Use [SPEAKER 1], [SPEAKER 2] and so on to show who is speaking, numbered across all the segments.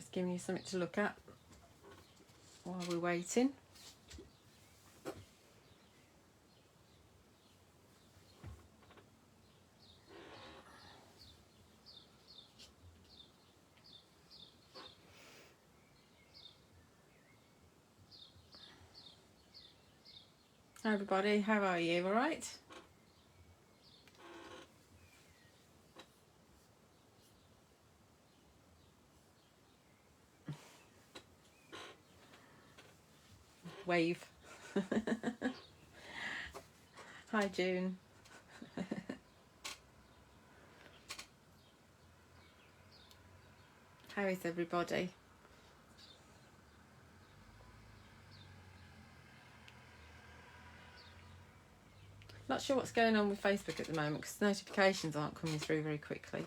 [SPEAKER 1] Just giving you something to look at while we're waiting. Hi everybody, how are you? All right? Wave. Hi June. How is everybody? Not sure what's going on with Facebook at the moment because notifications aren't coming through very quickly.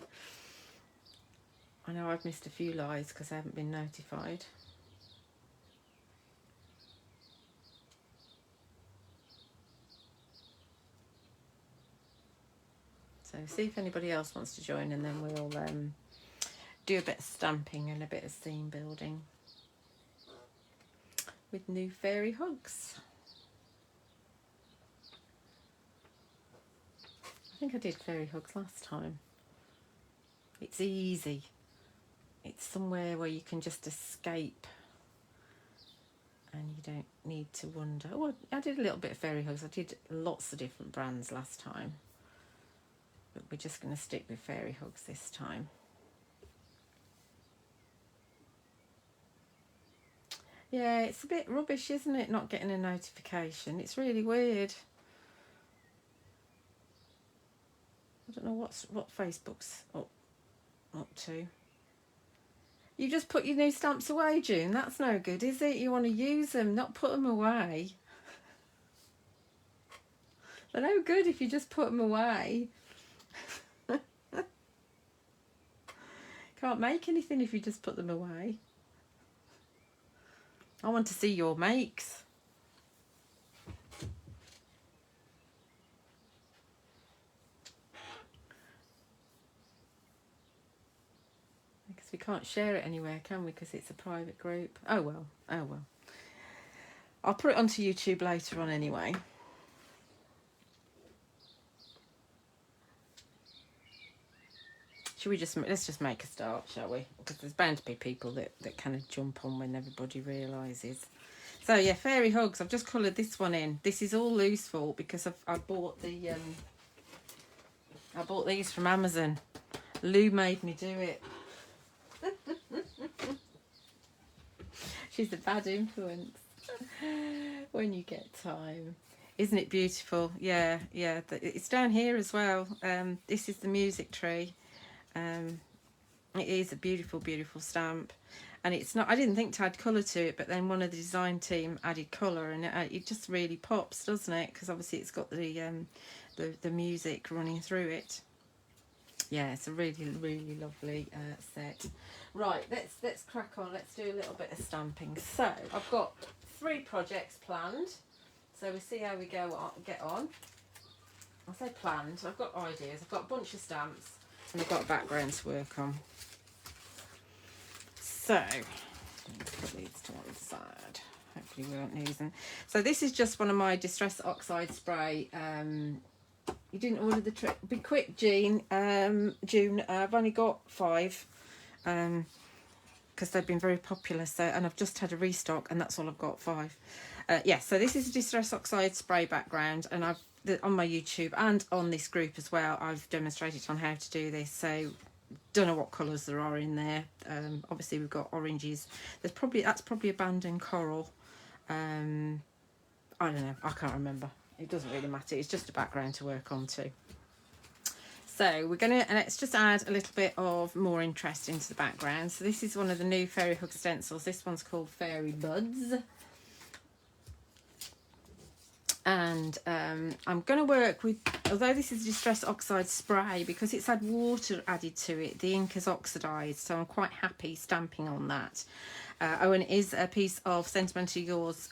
[SPEAKER 1] I know I've missed a few lives because I haven't been notified. So see if anybody else wants to join, and then we'll do a bit of stamping and a bit of scene building with new fairy hugs. I think I did fairy hugs last time. It's easy. It's somewhere where you can just escape and you don't need to wonder. Oh, I did a little bit of fairy hugs. I did lots of different brands last time, but we're just going to stick with fairy hugs this time. Yeah, it's a bit rubbish, isn't it, not getting a notification? It's really weird. I don't know what Facebook's up to. You just put your new stamps away, June. That's no good, is it? You want to use them, not put them away. They're no good if you just put them away. Can't make anything if you just put them away. I want to see your makes. Because we can't share it anywhere, can we? Because it's a private group. Oh well, oh well. I'll put it onto YouTube later on anyway. Should we let's just make a start, shall we? Because there's bound to be people that kind of jump on when everybody realises. So yeah, fairy hugs. I've just coloured this one in. This is all loose fault because I bought these from Amazon. Lou made me do it. She's a bad influence when you get time. Isn't it beautiful? Yeah, yeah. It's down here as well. This is the music tree. It is a beautiful, beautiful stamp, and it's not. I didn't think to add colour to it, but then one of the design team added colour, and it just really pops, doesn't it? Because obviously it's got the music running through it. Yeah, it's a really, really lovely set. Right, let's crack on. Let's do a little bit of stamping. So I've got 3 projects planned. So we'll see how we get on. I say planned. I've got ideas. I've got a bunch of stamps. And I've got a background to work on. So, put these to one side. Hopefully we won't lose them. So this is just one of my Distress Oxide spray. You didn't order the trick. Be quick, June. I've only got 5. Because they've been very popular. So, and I've just had a restock, and that's all I've got, 5. Yeah, so this is a Distress Oxide spray background, and on my YouTube and on this group as well, I've demonstrated on how to do this. So don't know what colours there are in there. Obviously we've got oranges. That's probably abandoned coral. I don't know, I can't remember. It doesn't really matter. It's just a background to work on too. So let's just add a little bit of more interest into the background. So this is one of the new Fairy Hug stencils. This one's called Fairy Buds. And I'm going to work with, although this is Distress Oxide spray, because it's had water added to it, the ink has oxidised, so I'm quite happy stamping on that. And it is a piece of Sentimental Yours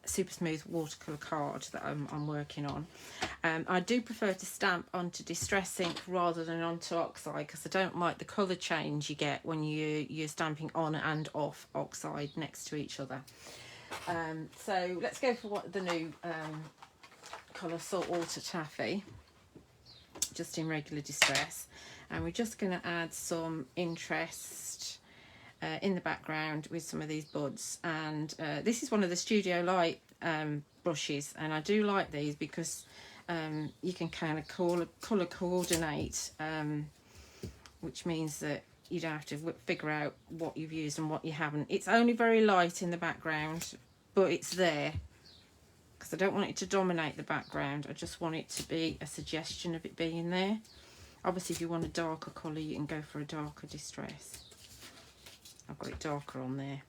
[SPEAKER 1] super smooth watercolour card that I'm working on. I do prefer to stamp onto distress ink rather than onto oxide, because I don't like the colour change you get when you're stamping on and off oxide next to each other. So let's go for the new colour Saltwater Taffy, just in regular distress, and we're just going to add some interest in the background with some of these buds. And this is one of the Studio Light brushes, and I do like these because you can kind of colour coordinate, which means that you don't have to figure out what you've used and what you haven't. It's only very light in the background, but it's there because I don't want it to dominate the background. I just want it to be a suggestion of it being there. Obviously, if you want a darker colour, you can go for a darker distress. I've got it darker on there.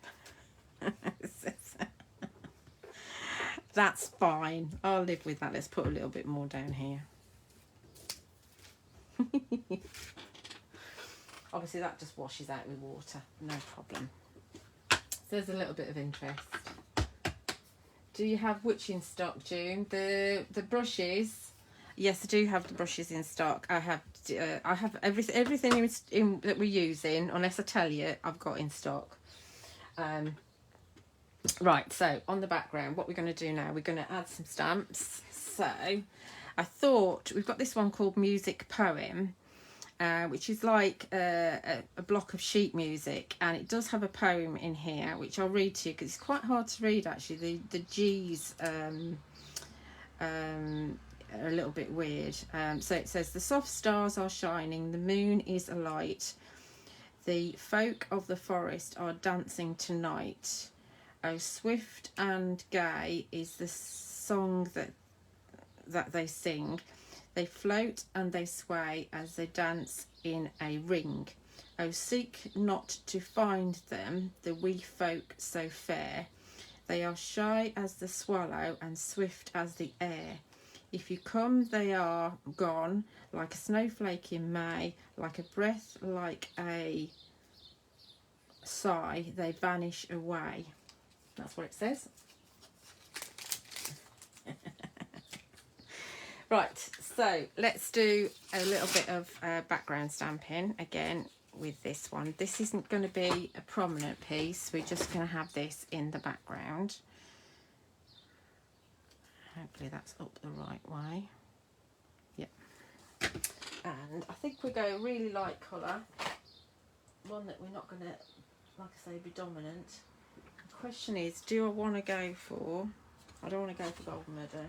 [SPEAKER 1] That's fine. I'll live with that. Let's put a little bit more down here. Obviously, that just washes out with water. No problem. So there's a little bit of interest. Do you have which in stock, June? The brushes. Yes, I do have the brushes in stock. I have everything that we're using, unless I tell you, I've got in stock. Right, so on the background, what we're going to do now, we're going to add some stamps. So I thought we've got this one called Music Poem, which is like a block of sheet music, and it does have a poem in here, which I'll read to you because it's quite hard to read actually. The G's are a little bit weird. So it says, the soft stars are shining, the moon is alight, the folk of the forest are dancing tonight. Oh, swift and gay is the song that they sing. They float and they sway as they dance in a ring. Oh, seek not to find them, the wee folk so fair. They are shy as the swallow and swift as the air. If you come, they are gone, like a snowflake in May, like a breath, like a sigh, they vanish away. That's what it says. Right, so let's do a little bit of background stamping again with this one. This isn't going to be a prominent piece. We're just going to have this in the background. Hopefully that's up the right way. Yep. And I think we go really light colour. One that we're not going to, like I say, be dominant. The question is, do I want to go for... I don't want to go for Golden Meadow.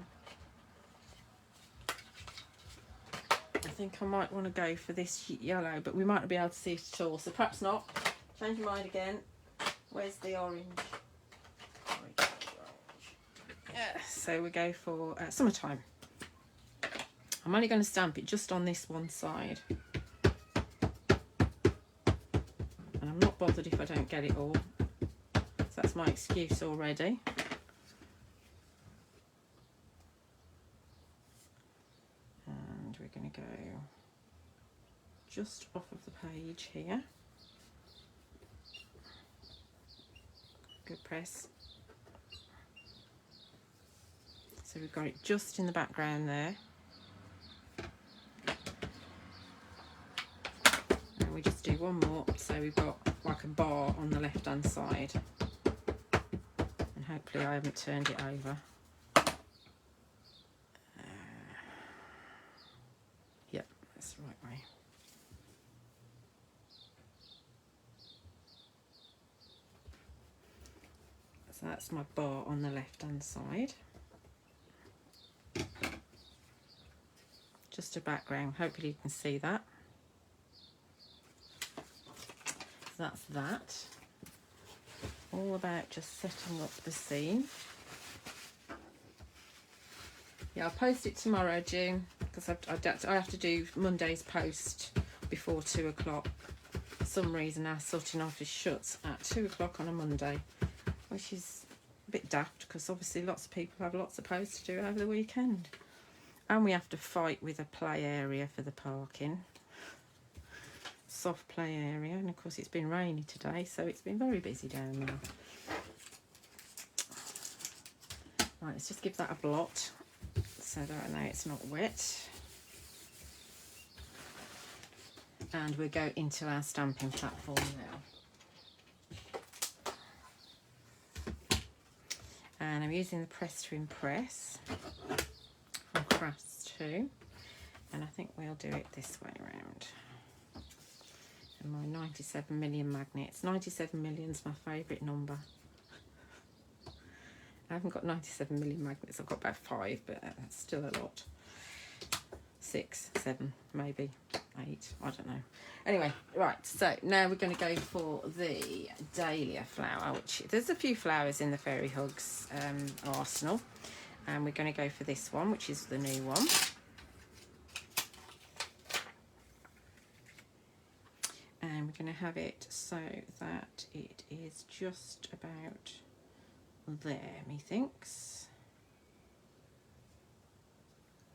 [SPEAKER 1] I think I might want to go for this yellow, but we might not be able to see it at all, so perhaps not. Change your mind again. Where's the orange? Yeah, so we go for Summertime. I'm only going to stamp it just on this one side. And I'm not bothered if I don't get it all. So that's my excuse already. And we're going to go just off of the page here. Good press. So we've got it just in the background there. And we just do one more, so we've got like a bar on the left hand side. And hopefully I haven't turned it over. Yep, that's the right way. So that's my bar on the left hand side. Just a background, hopefully you can see that. So that's that. All about just setting up the scene. Yeah, I'll post it tomorrow, June, because I have to do Monday's post before 2 o'clock. For some reason our sorting office shuts at 2 o'clock on a Monday, which is a bit daft because obviously lots of people have lots of posts to do over the weekend. And we have to fight with a play area for the parking. Soft play area. And of course it's been rainy today, so it's been very busy down there. Right, let's just give that a blot so that I know it's not wet. And we'll go into our stamping platform now. And I'm using the Press to Impress from Crafts 2. And I think we'll do it this way around. And my 97 million magnets. 97 million is my favourite number. I haven't got 97 million magnets, I've got about 5, but that's still a lot. 6, 7, maybe 8, I don't know. Anyway, right, so now we're going to go for the Dahlia Flower, which there's a few flowers in the Fairy Hugs arsenal. And we're going to go for this one, which is the new one. And we're going to have it so that it is just about there, methinks.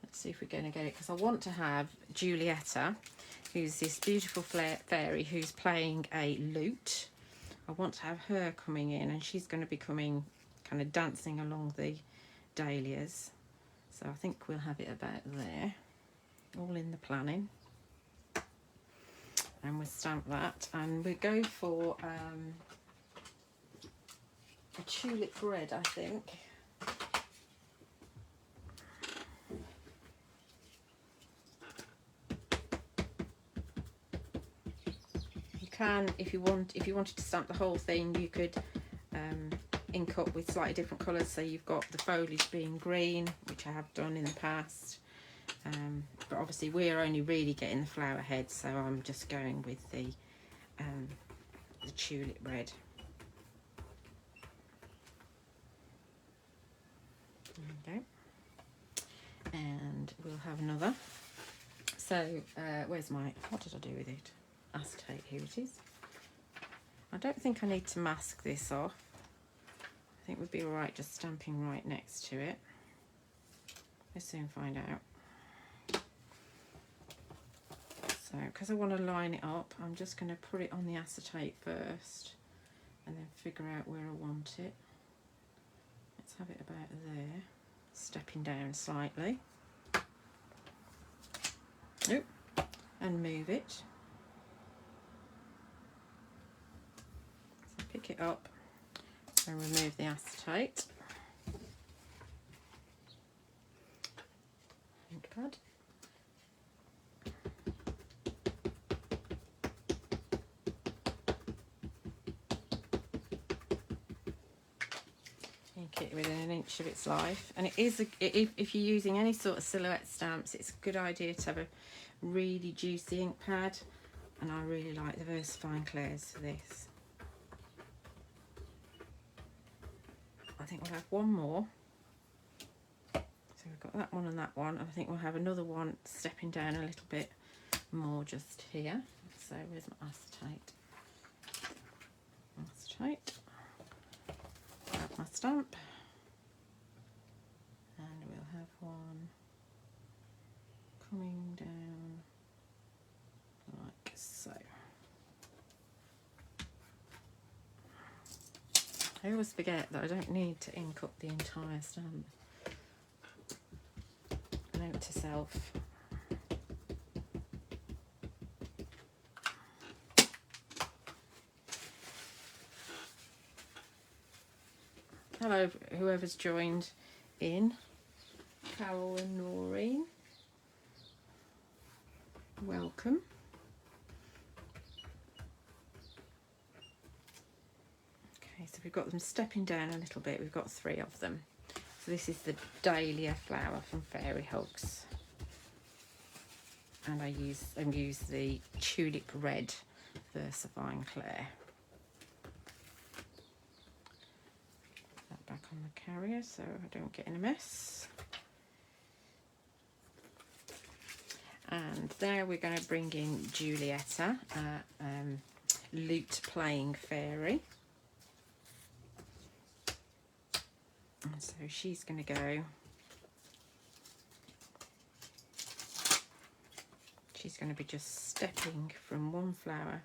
[SPEAKER 1] Let's see if we're going to get it, because I want to have Julietta, who's this beautiful fairy who's playing a lute. I want to have her coming in, and she's going to be coming kind of dancing along the dahlias. So I think we'll have it about there, all in the planning. And we'll stamp that, and we'll go for a tulip red, I think. You can, if you wanted to stamp the whole thing, you could ink up with slightly different colours. So you've got the foliage being green, which I have done in the past. But obviously we're only really getting the flower head, so I'm just going with the tulip red. There we go. And we'll have another. So where's what did I do with it? Acetate, here it is. I don't think I need to mask this off. I think we'd be alright just stamping right next to it. We'll soon find out. So, because I want to line it up, I'm just going to put it on the acetate first and then figure out where I want it. Let's have it about there, stepping down slightly. Nope. And move it. So pick it up and remove the acetate. Ink pad. It within an inch of its life, and it is if you're using any sort of silhouette stamps, it's a good idea to have a really juicy ink pad, and I really like the VersaFine Clairs for this. I think we'll have one more, so we've got that one and that one, and I think we'll have another one stepping down a little bit more just here. So where's my acetate? Grab my stamp, and we'll have one coming down like so. I always forget that I don't need to ink up the entire stamp. Note to self. Hello, whoever's joined in. Carol and Noreen. Welcome. Okay, so we've got them stepping down a little bit. We've got 3 of them. So this is the Dahlia Flower from Fairy Hugs. And I use the Tulip Red VersaFine Clair. Back on the carrier so I don't get in a mess. And there we're going to bring in Julietta, lute playing fairy. And so she's going to go, she's going to be just stepping from one flower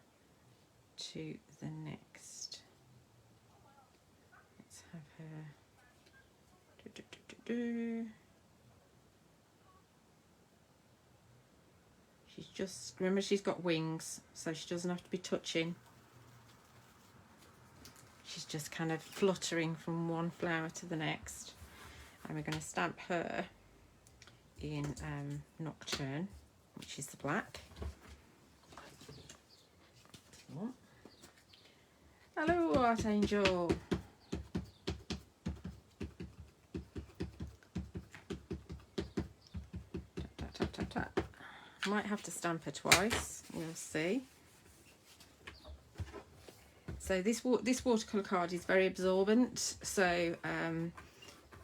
[SPEAKER 1] to the next. Have her She's just, remember she's got wings, so she doesn't have to be touching. She's just kind of fluttering from one flower to the next. And we're going to stamp her in Nocturne, which is the black. Oh. Hello, Archangel. Tap, tap, tap, tap, tap. Might have to stamp her twice, we'll see. So this watercolour card is very absorbent, so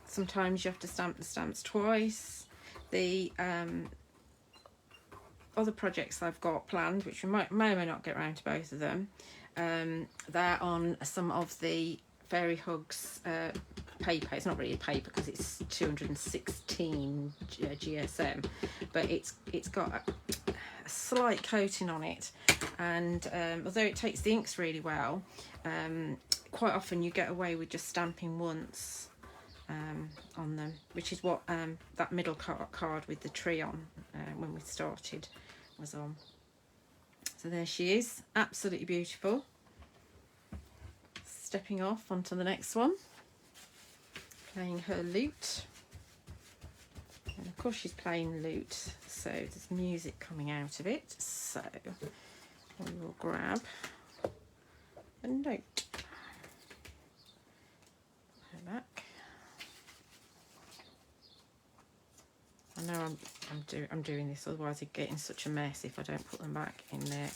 [SPEAKER 1] sometimes you have to stamp the stamps twice. The other projects I've got planned, which we may or may not get around to both of them, they're on some of the Fairy Hugs paper. It's not really a paper because it's 216 GSM, but it's got a slight coating on it, and although it takes the inks really well, quite often you get away with just stamping once on them, which is what that middle card with the tree on when we started was on. So there she is, absolutely beautiful. Stepping off onto the next one, playing her lute, and of course she's playing lute, so there's music coming out of it. So we will grab a note, put her back. I know I'm doing this, otherwise I get in such a mess if I don't put them back in their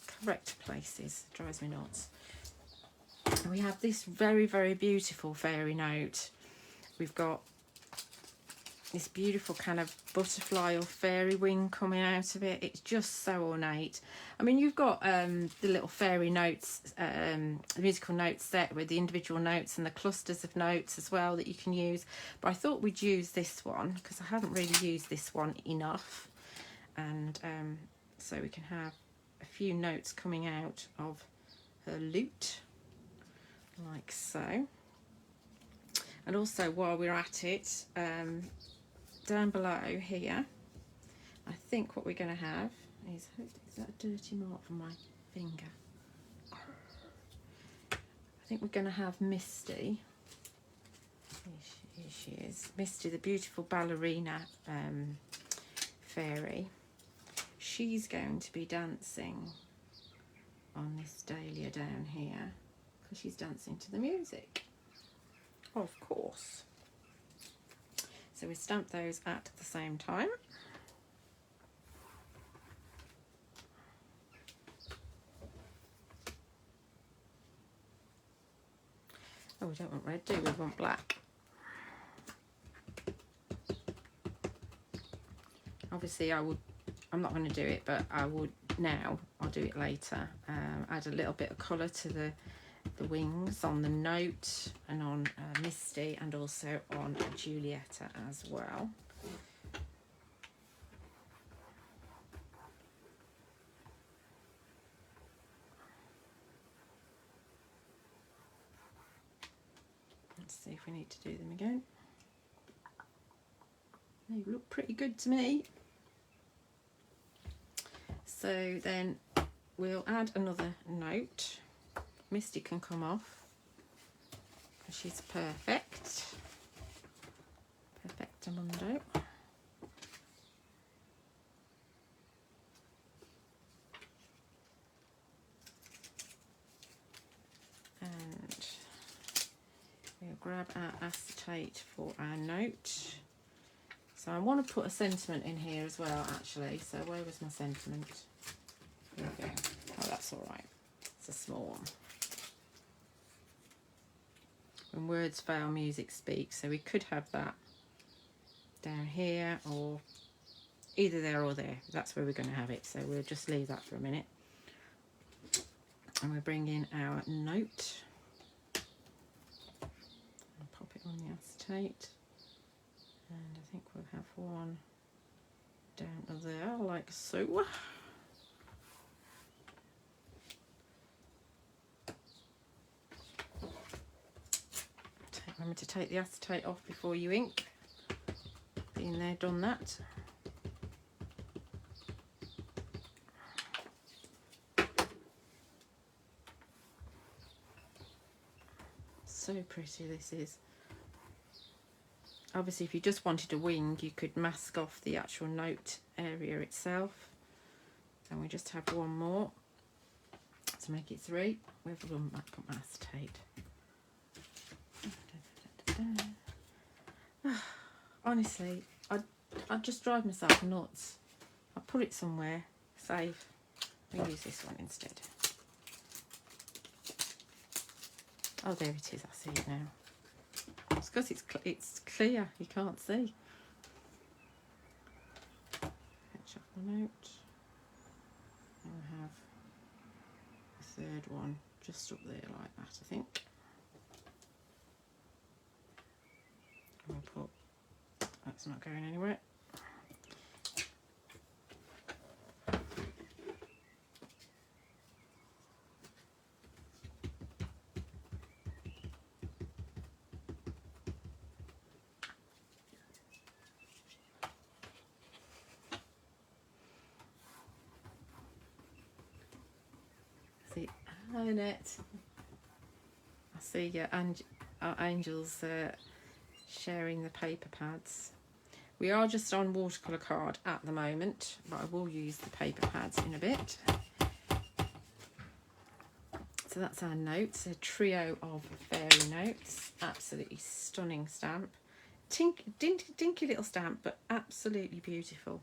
[SPEAKER 1] correct places. It drives me nuts. And we have this very, very beautiful fairy note. We've got this beautiful kind of butterfly or fairy wing coming out of it. It's just so ornate. I mean, you've got the little fairy notes, the musical note set with the individual notes and the clusters of notes as well that you can use. But I thought we'd use this one because I haven't really used this one enough. And so we can have a few notes coming out of her lute, like so. And also, while we're at it, down below here, I think what we're going to have is that a dirty mark from my finger? I think we're going to have Misty. Here she is, Misty, the beautiful ballerina fairy. She's going to be dancing on this dahlia down here because she's dancing to the music, of course. So we stamp those at the same time. Oh, we don't want red, do we? We want black. Obviously I'm not going to do it, but I would now, I'll do it later. Add a little bit of colour to the wings on the note and on Misty, and also on Julieta as well. Let's see if we need to do them again. They look pretty good to me. So then we'll add another note. Misty can come off. She's perfect. Perfectamundo. And we'll grab our acetate for our note. So I want to put a sentiment in here as well, actually. So where was my sentiment? Here we go. Oh, that's all right. It's a small one. When words fail, music speaks. So we could have that down here, or either there or there. That's where we're going to have it. So we'll just leave that for a minute. And we'll bring in our note. And pop it on the acetate. And I think we'll have one down there, like so. Take Remember to take the acetate off before you ink. Been there, done that. So pretty this is. Obviously if you just wanted a wing you could mask off the actual note area itself. And we just have one more to make it 3. We've run back on acetate. Honestly, I'd just drive myself nuts. I'll put it somewhere, save. We'll use this one instead. Oh, there it is, I see it now. It's because it's clear, you can't see. Catch up the note. And we have the 3rd one just up there like that, I think. And we'll put, that's not going anywhere. See, Annette. I see you, and our angels sharing the paper pads. We are just on watercolour card at the moment, but I will use the paper pads in a bit. So that's our notes, a trio of fairy notes. Absolutely stunning stamp. Dinky little stamp, but absolutely beautiful.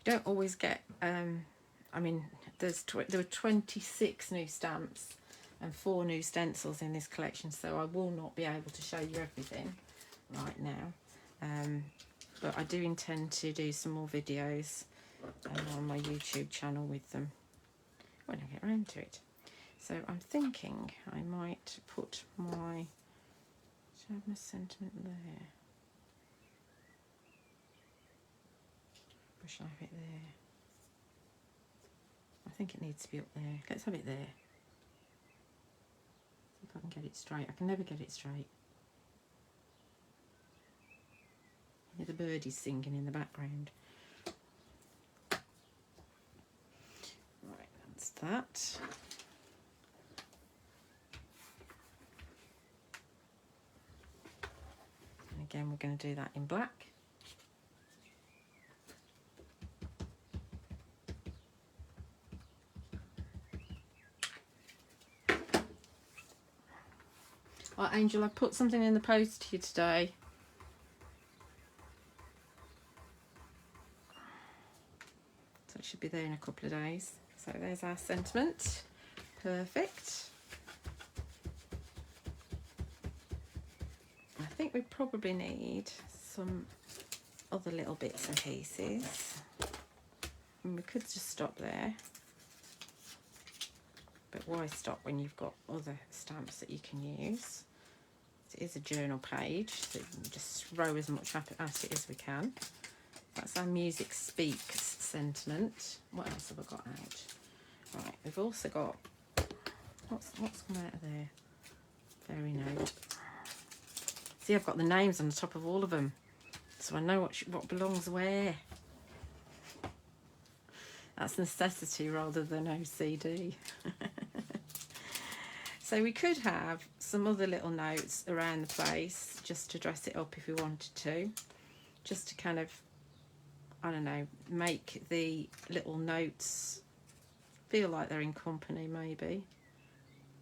[SPEAKER 1] You don't always get, I mean, there were 26 new stamps and 4 new stencils in this collection, so I will not be able to show you everything right now. But I do intend to do some more videos on my YouTube channel with them when I get around to it. So I'm thinking I might put my, should I have my sentiment there? Or shall I have it there? I think it needs to be up there. Let's have it there. See if I can get it straight. I can never get it straight. Hear the birdies singing in the background. Right, that's that. And again, we're going to do that in black. Oh, Angel, I put something in the post to you today. So it should be there in a couple of days. So there's our sentiment. Perfect. I think we probably need some other little bits and pieces. And we could just stop there. But why stop when you've got other stamps that you can use? It is a journal page, so we can just throw as much at it as we can. That's our Music Speaks sentiment. What else have I got out? Right, we've also got, what's come out of there? Fairy note. See, I've got the names on the top of all of them, so I know what belongs where. That's necessity rather than OCD. So we could have some other little notes around the place just to dress it up if we wanted to. Just to kind of, I don't know, make the little notes feel like they're in company maybe.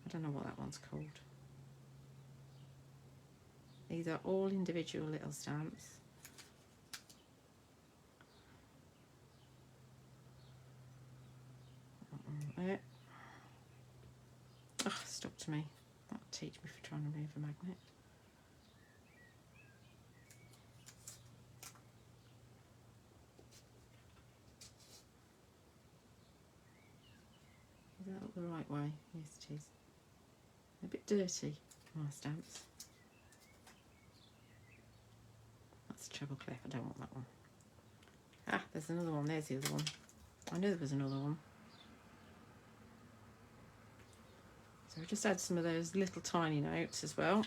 [SPEAKER 1] I don't know what that one's called. These are all individual little stamps. There. Oh, stuck to me. That'll teach me for trying to move a magnet. Is that up the right way? Yes, it is. A bit dirty, my stamps. That's a treble clef. I don't want that one. Ah, there's another one. There's the other one. I knew there was another one. So just add some of those little tiny notes as well.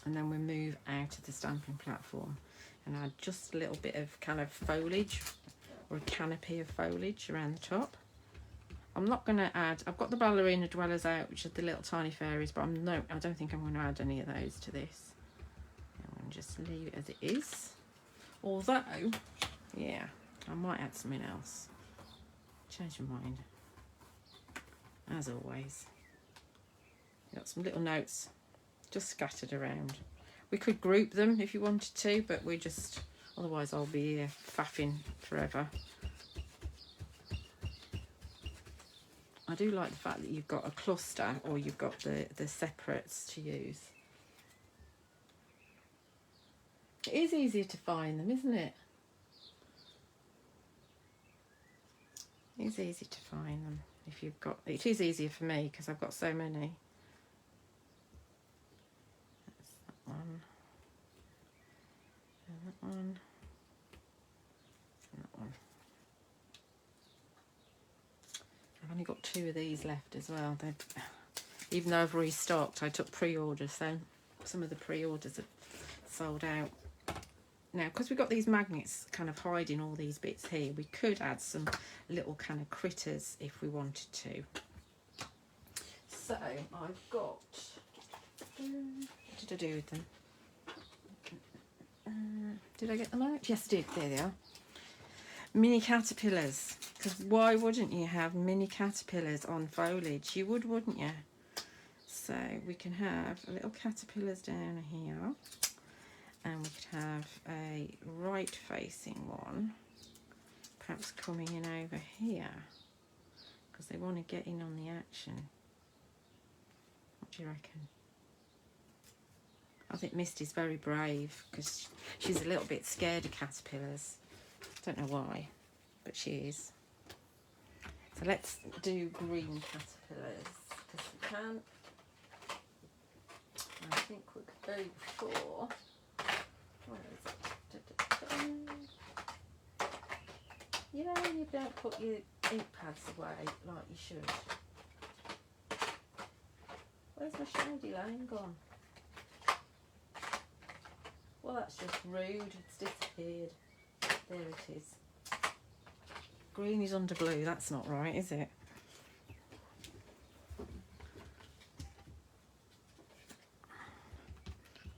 [SPEAKER 1] And then we move out of the stamping platform and add just a little bit of kind of foliage or a canopy of foliage around the top. I'm not going to add, I've got the ballerina dwellers out, which are the little tiny fairies, but I don't think I'm going to add any of those to this. I'm going to just leave it as it is. Although, yeah, I might add something else. Change my mind. As always. Got some little notes just scattered around. We could group them if you wanted to, but we just, otherwise I'll be faffing forever. I do like the fact that you've got a cluster, or you've got the separates to use. It is easier to find them, isn't it? It is easy to find them if you've got, it is easier for me because I've got so many. That's that one. And that one. And that one. I've only got 2 of these left as well. Even though I've restocked, I took pre-orders, so some of the pre-orders have sold out. Now, because we've got these magnets kind of hiding all these bits here, we could add some little kind of critters if we wanted to. So I've got, what did I do with them? Did I get them out? Yes, I did. There they are. Mini caterpillars, because why wouldn't you have mini caterpillars on foliage? You would, wouldn't you? So we can have little caterpillars down here, and we could have a right facing one, perhaps coming in over here, because they want to get in on the action. What do you reckon? I think Misty's very brave because she's a little bit scared of caterpillars. Don't know why, but she is. So let's do green caterpillars because we can. I think we could go for. Where is it? You know, you don't put your ink pads away like you should. Where's my shady line gone? Well, that's just rude. It's disappeared. There it is. Green is under blue. That's not right, is it?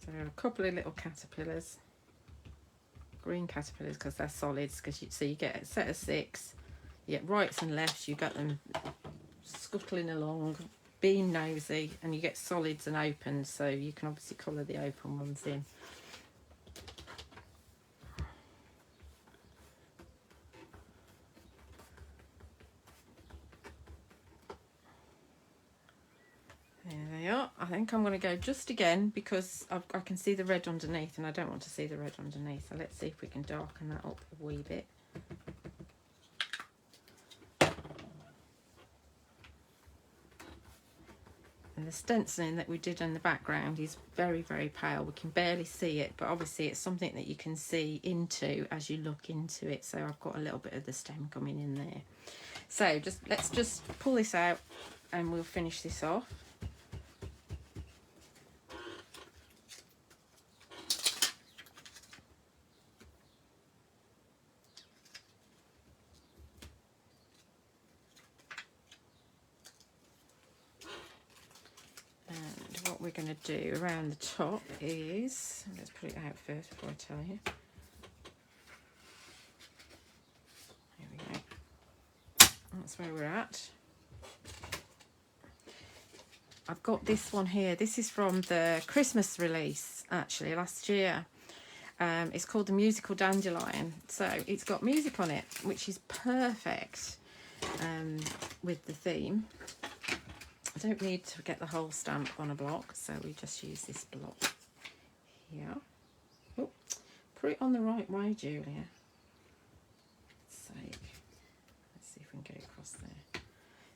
[SPEAKER 1] So a couple of little caterpillars. Green caterpillars because they're solids. Because you get a set of 6. You get rights and lefts. You got them scuttling along, being nosy, and you get solids and opens. So you can obviously colour the open ones in. There they are. I think I'm going to go just again because I can see the red underneath and I don't want to see the red underneath. So let's see if we can darken that up a wee bit. And the stenciling that we did in the background is very, very pale. We can barely see it, but obviously it's something that you can see into as you look into it. So I've got a little bit of the stem coming in there. So let's just pull this out and we'll finish this off. We're going to do around the top is, let's put it out first before I tell you. Here we go. That's where we're at. I've got this one here. This is from the Christmas release, actually, last year. It's called the Musical Dandelion. So it's got music on it, which is perfect with the theme. I don't need to get the whole stamp on a block, so we just use this block here. Oh, put it on the right way, Julia. Let's see if we can get it across there.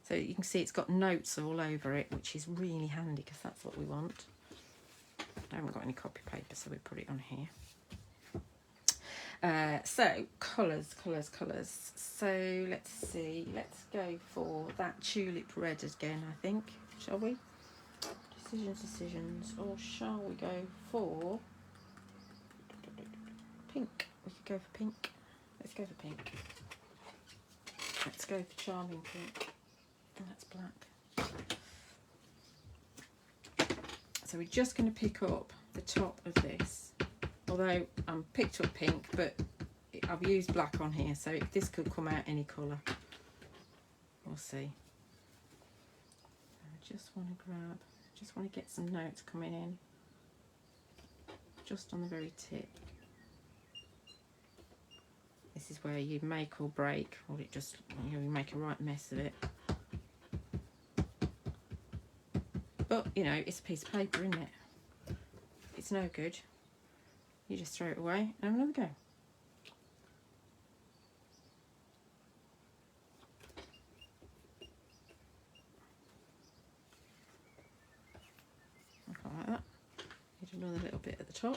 [SPEAKER 1] So you can see it's got notes all over it, which is really handy because that's what we want. I haven't got any copy paper, so we put it on here. So colours. So let's see. Let's go for that tulip red again, I think. shall we? Decisions. Or shall we go for pink? We could go for pink. Let's go for pink. Let's go for charming pink. Oh, that's black. So we're just going to pick up the top of this. Although I'm picked up pink, but I've used black on here, so this could come out any colour. We'll see. I just want to grab, just want to get some notes coming in, just on the very tip. This is where you make or break, or it just, you know, you make a right mess of it. But, you know, it's a piece of paper, isn't it? If it's no good, you just throw it away and have another go. Like that. Need another little bit at the top.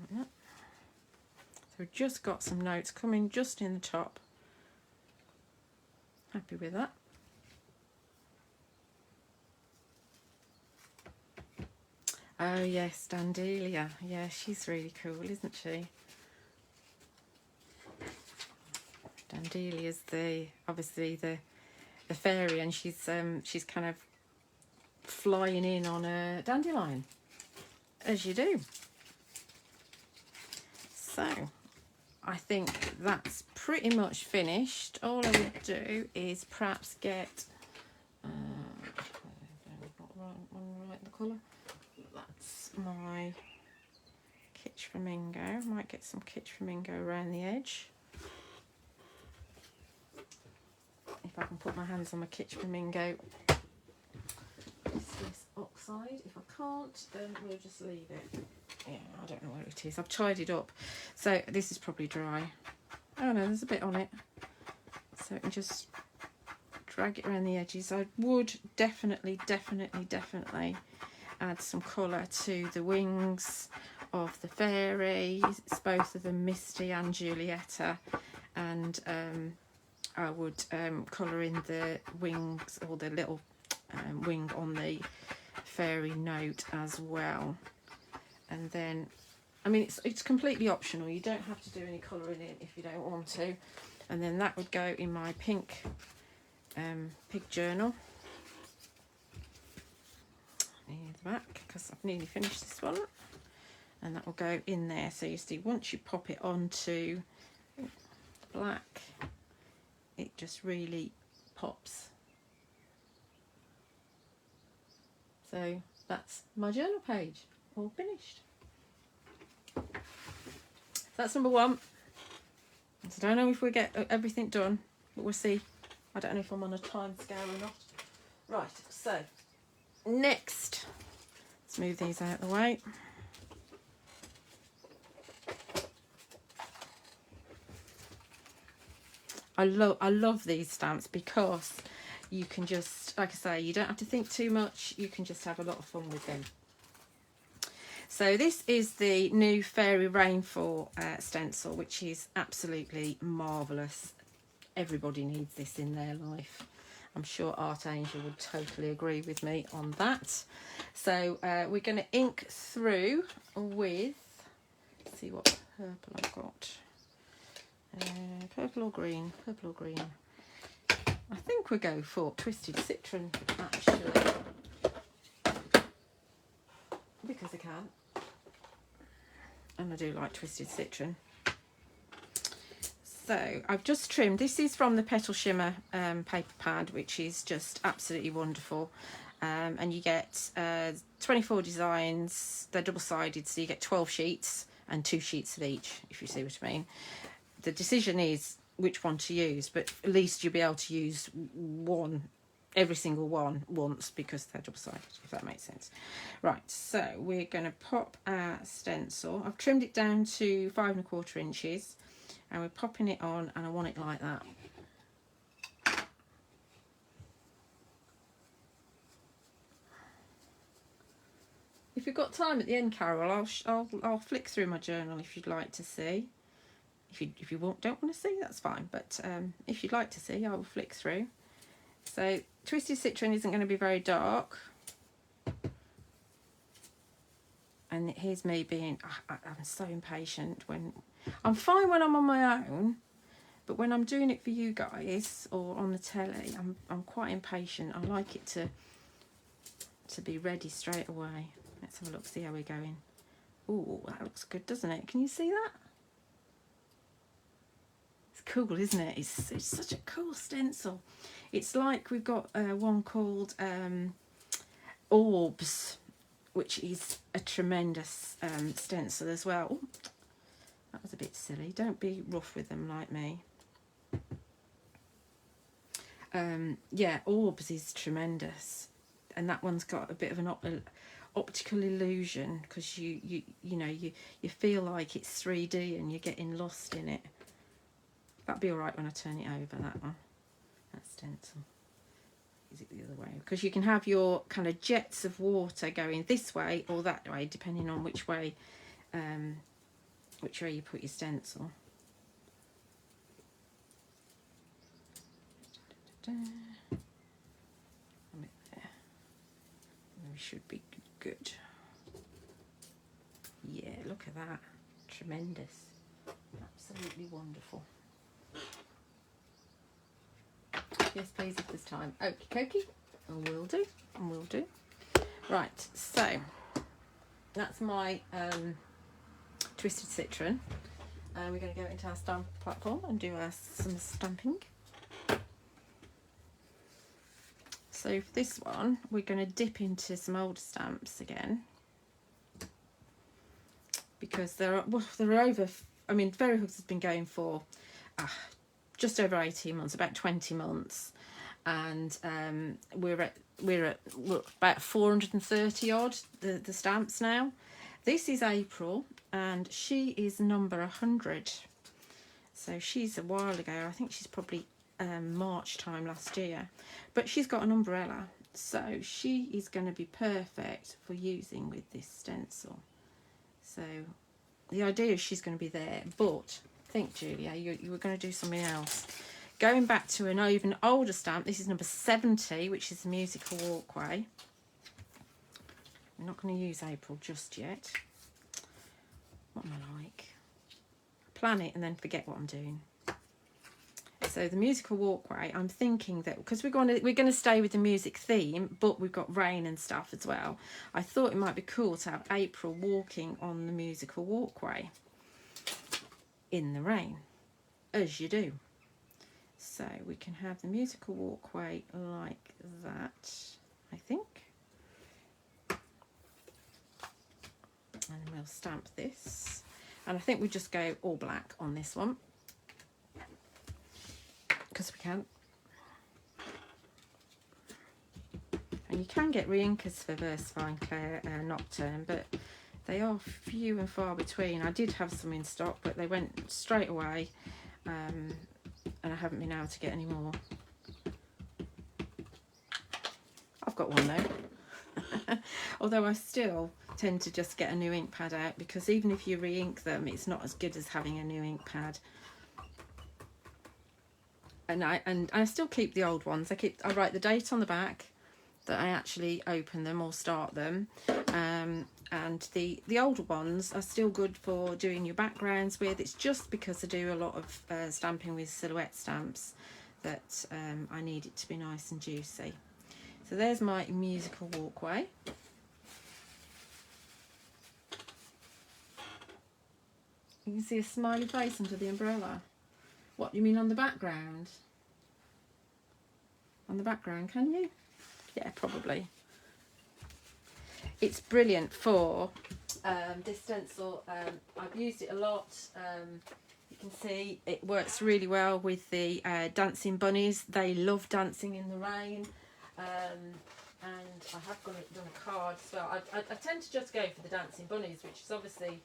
[SPEAKER 1] Like that. So we've just got some notes coming just in the top. Happy with that. Oh yes, Dandelion. Yeah, she's really cool, isn't she? Dandelia's obviously the fairy, and she's kind of flying in on a dandelion, as you do. So I think that's pretty much finished. All I would do is perhaps get one right in the colour. That's my Kitsch Flamingo. Might get some Kitsch Flamingo around the edge. If I can put my hands on my Kitsch Flamingo. This oxide. If I can't, then we'll just leave it. Yeah, I don't know where it is. I've tied it up. So this is probably dry. Oh no, there's a bit on it. So I can just drag it around the edges. I would definitely add some colour to the wings of the fairy. It's both of them, Misty and Giulietta. And I would colour in the wings, or the little wing on the fairy note as well. And then, I mean, it's completely optional. You don't have to do any colouring in if you don't want to. And then that would go in my pink pig journal. Near the back, because I've nearly finished this one. And that will go in there. So you see, once you pop it onto black, it just really pops. So that's my journal page, all finished. So that's number one. So I don't know if we get everything done, but we'll see. I don't know if I'm on a time scale or not. Right, so next, let's move these out of the way. I love these stamps because you can just, like I say, you don't have to think too much. You can just have a lot of fun with them. So this is the new Fairy Rainfall stencil, which is absolutely marvellous. Everybody needs this in their life. I'm sure Art Angel would totally agree with me on that. So we're going to ink through with, let's see what purple I've got. Purple or green? Purple or green? I think we'll go for Twisted Citron, actually, because I can. And I do like Twisted Citron. So I've just trimmed. This is from the Petal Shimmer paper pad, which is just absolutely wonderful. And you get 24 designs. They're double-sided, so you get 12 sheets and 2 sheets of each, if you see what I mean. The decision is which one to use, but at least you'll be able to use one, every single one once, because they're double-sided, if that makes sense. Right, so we're going to pop our stencil. I've trimmed it down to 5 1/4 inches, and we're popping it on, and I want it like that. If you've got time at the end, Carol, I'll flick through my journal if you'd like to see. If you don't want to see, that's fine, but if you'd like to see, I will flick through. So Twisted Citron isn't going to be very dark, and here's me being, I'm so impatient. When I'm fine when I'm on my own, but when I'm doing it for you guys or on the telly, I'm quite impatient. I like it to be ready straight away. Let's have a look, see how we're going. Oh, that looks good, doesn't it? Can you see that? It's cool, isn't it? It's such a cool stencil. It's like we've got one called Orbs, which is a tremendous stencil as well. Ooh, that was a bit silly. Don't be rough with them like me. Yeah, Orbs is tremendous, and that one's got a bit of an optical illusion, because you feel like it's 3D and you're getting lost in it. That'll be all right when I turn it over, that one. That stencil. Is it the other way? Because you can have your kind of jets of water going this way or that way, depending on which way you put your stencil. We should be good. Yeah, look at that. Tremendous. Absolutely wonderful. Yes, please, if there's time. Okie dokie. And will do. And will do. Right, so that's my Twisted Citron. We're going to go into our stamp platform and do some stamping. So for this one, we're going to dip into some older stamps again, because they're over. I mean, Fairy Hugs has been going for just over 18 months, about 20 months, and we're at about 430 odd the stamps now. This is April, and she is number 100. So she's a while ago. I think she's probably March time last year, but she's got an umbrella, so she is going to be perfect for using with this stencil. So the idea is she's going to be there, but I think, Julia, you were going to do something else. Going back to an even older stamp, this is number 70, which is the Musical Walkway. I'm not going to use April just yet. What am I like? Plan it and then forget what I'm doing. So the Musical Walkway, I'm thinking that because we're going to stay with the music theme, but we've got rain and stuff as well. I thought it might be cool to have April walking on the Musical Walkway in the rain, as you do. So we can have the Musical Walkway like that, I think. And we'll stamp this. And I think we just go all black on this one, because we can. And you can get re-inkers for Versafine Claire Nocturne, but they are few and far between. I did have some in stock, but they went straight away, and I haven't been able to get any more. I've got one though. Although I still tend to just get a new ink pad out, because even if you re-ink them, it's not as good as having a new ink pad. And I still keep the old ones. I write the date on the back that I actually open them or start them, and the older ones are still good for doing your backgrounds with. It's just because I do a lot of stamping with silhouette stamps that I need it to be nice and juicy. So there's my Musical Walkway. You can see a smiley face under the umbrella. What, you mean on the background? On the background, can you? Yeah, probably. It's brilliant for this stencil. I've used it a lot. You can see it works really well with the dancing bunnies. They love dancing in the rain. And I have done a card as well. I tend to just go for the dancing bunnies, which is obviously,